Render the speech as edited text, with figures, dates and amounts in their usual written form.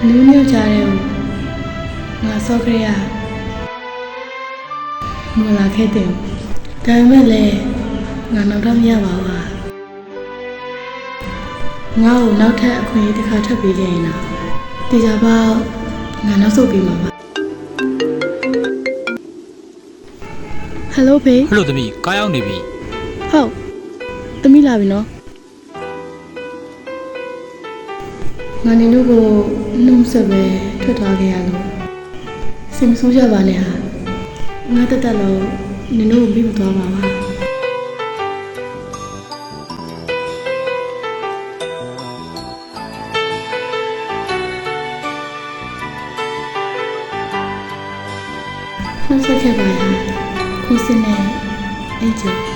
နူးညွတ်ကြတဲ့ငါစောခရရမလာခဲ့တယ်ဒါပေမဲ့လည်းငါနောက်တော့မရပါဘူးငါ့ကိုနောက်ထပ်အခွင့်အရေးတစ်ခါထပ်ပေးခဲ့ရင်တော့တေချာပေါက်ငါနောက်ဆုတ်ပြီးမှာပါဟယ်လိုဖေး ဟယ်လိုသမီးကားရောက်နေပြီ ဟုတ်သမီးလာပြီနော်ငါနေတို့ကိုနှုတ်ဆက်ပဲထွက်သွားခဲ့ရလို့စိတ်မဆိုးကြပါနဲ့ဟာငါတက်လို့နေတို့ကိုပြီးမသွားပါဘူးနှုတ်ဆက်ခဲ့ပါလားခုစနေအဲ့ကျ